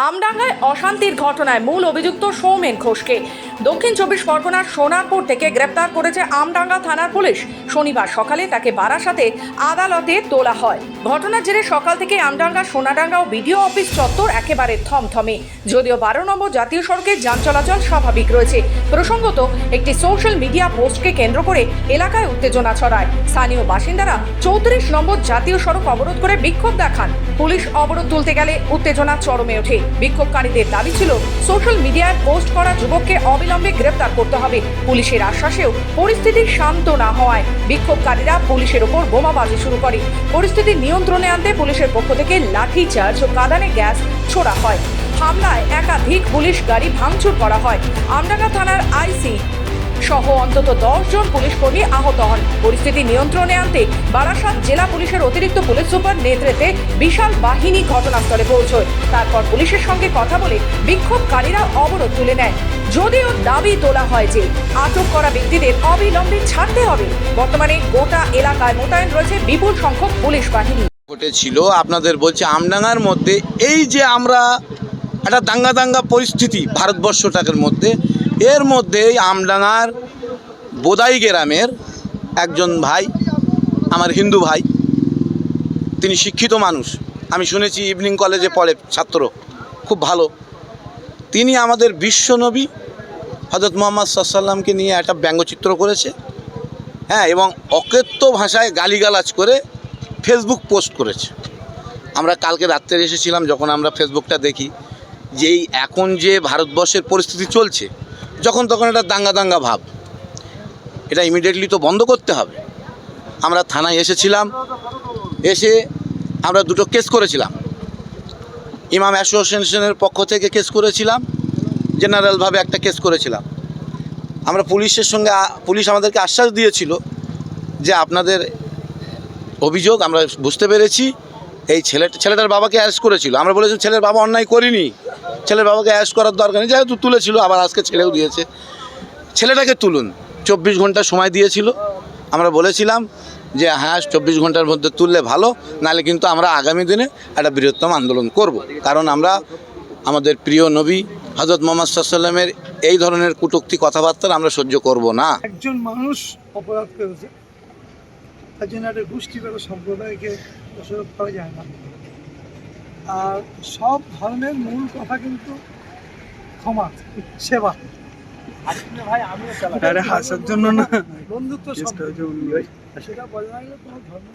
আমডাঙ্গায় অশান্তির ঘটনায় মূল অভিযুক্ত সৌমেন ঘোষকে দক্ষিণ চব্বিশ পরগনার সোনারপুর থেকে গ্রেপ্তার করেছে আমডাঙ্গা থানার পুলিশ। শনিবার সকালে তাকে বারাসাতে আদালতে তোলা হয়। ঘটনার জেরে সকাল থেকে আমডাঙ্গা, সোনাডাঙ্গা ও বিডিও অফিস চত্বর একেবারে থমথমে। যদিও 12 নম্বর জাতীয় সড়কে যান চলাচল স্বাভাবিক রয়েছে। প্রসঙ্গত, একটি সোশ্যাল মিডিয়া পোস্টকে কেন্দ্র করে এলাকায় উত্তেজনা ছড়ায়। স্থানীয় বাসিন্দারা 34 নম্বর জাতীয় সড়ক অবরোধ করে বিক্ষোভ দেখান। পুলিশ অবরোধ তুলতে গেলে উত্তেজনা চরমে ওঠে। বিক্ষোভকারীদের দাবি ছিল সোশ্যাল মিডিয়ায় পোস্ট করা যুবককে অবিলম্বে গ্রেপ্তার করতে হবে। পুলিশের আশ্বাসেও পরিস্থিতি শান্ত না হওয়ায় বিক্ষোভকারীরা পুলিশের ওপর বোমাবাজি শুরু করে। পরিস্থিতি নিয়ন্ত্রণে আনতে পুলিশের পক্ষ থেকে লাঠিচার্জ ও কাঁদানে গ্যাস ছোড়া হয়। হামলায় একাধিক পুলিশ গাড়ি ভাঙচুর করা হয়। আমডাঙ্গা থানার আইসি সহ অন্তত 10 জন পুলিশ কর্মী আহত হন। পরিস্থিতি নিয়ন্ত্রণে আনতে বারাসাত জেলা পুলিশের অতিরিক্ত পুলিশ সুপার নেতৃত্বে বিশাল বাহিনী ঘটনাস্থলে পৌঁছয়। তারপর পুলিশের সঙ্গে কথা বলে বিক্ষোভকারীরা অবরোধ তুলে নেয়। যদিও দাবি তোলা হয় যে আটক করা ব্যক্তিদের অবিলম্বে ছাড়তে হবে। বর্তমানে গোটা এলাকায় মোতায়েন রয়েছে বিপুল সংখ্যক পুলিশ বাহিনী। ঘটেছিল আপনাদের বলছে আমডাঙ্গার মধ্যে এই যে আমরা একটা দাঙ্গা পরিস্থিতি ভারতবর্ষটাকের মধ্যে, এর মধ্যে আমডাঙ্গার বোদাই গ্রামের একজন ভাই, আমার হিন্দু ভাই, তিনি শিক্ষিত মানুষ, আমি শুনেছি ইভিনিং কলেজে পড়ে, ছাত্র, খুব ভালো। তিনি আমাদের বিশ্বনবী হযরত মুহাম্মদ সাল্লাল্লাহু আলাইহি ওয়াসাল্লামকে নিয়ে একটা ব্যঙ্গচিত্র করেছে, হ্যাঁ, এবং অকথ্য ভাষায় গালিগালাজ করে ফেসবুক পোস্ট করেছে। আমরা কালকে রাত্রে এসেছিলাম, যখন আমরা ফেসবুকটা দেখি যেই এখন যে ভারতবর্ষের পরিস্থিতি চলছে, যখন তখন একটা দাঙ্গা ভাব, এটা ইমিডিয়েটলি তো বন্ধ করতে হবে। আমরা থানায় এসেছিলাম, এসে আমরা দুটো কেস করেছিলাম। ইমাম অ্যাসোসিয়েশনের পক্ষ থেকে কেস করেছিলাম, জেনারেলভাবে একটা কেস করেছিলাম। আমরা পুলিশের সঙ্গে, পুলিশ আমাদেরকে আশ্বাস দিয়েছিল যে আপনাদের অভিযোগ আমরা বুঝতে পেরেছি। এই ছেলেটার বাবাকে অ্যারেস্ট করেছিল। আমরা বলেছি ছেলের বাবা অন্যায় করিনি, ছেলের বাবাকে অ্যারেস্ট করার দরকার নেই, যেহেতু তুলেছিল, আবার আজকে ছেড়েও দিয়েছে। ছেলেটাকে তুলুন, 24 ঘন্টা সময় দিয়েছিল। আমরা বলেছিলাম যে হ্যাঁ, 24 ঘন্টার মধ্যে তুললে ভালো, নাহলে কিন্তু আমরা আগামী দিনে একটা বৃহত্তম আন্দোলন করব। কারণ আমরা আমাদের প্রিয় নবী হযরত মুহাম্মদ সাল্লাল্লাহু আলাইহি ওয়াসাল্লামের এই ধরনের কটূক্তি কথাবার্তা আমরা সহ্য করব না। একজন মানুষ অপরাধ করেছে, তার জন্য একটা গোষ্ঠীগত সম্প্রদায়কে দোষারোপ করা যায় না। আর সব ধর্মের মূল কথা কিন্তু ক্ষমা, সেবা। হাসার জন্য না, বন্ধুত্ব, সেটা বজায় রাখলে কোনো ধর্ম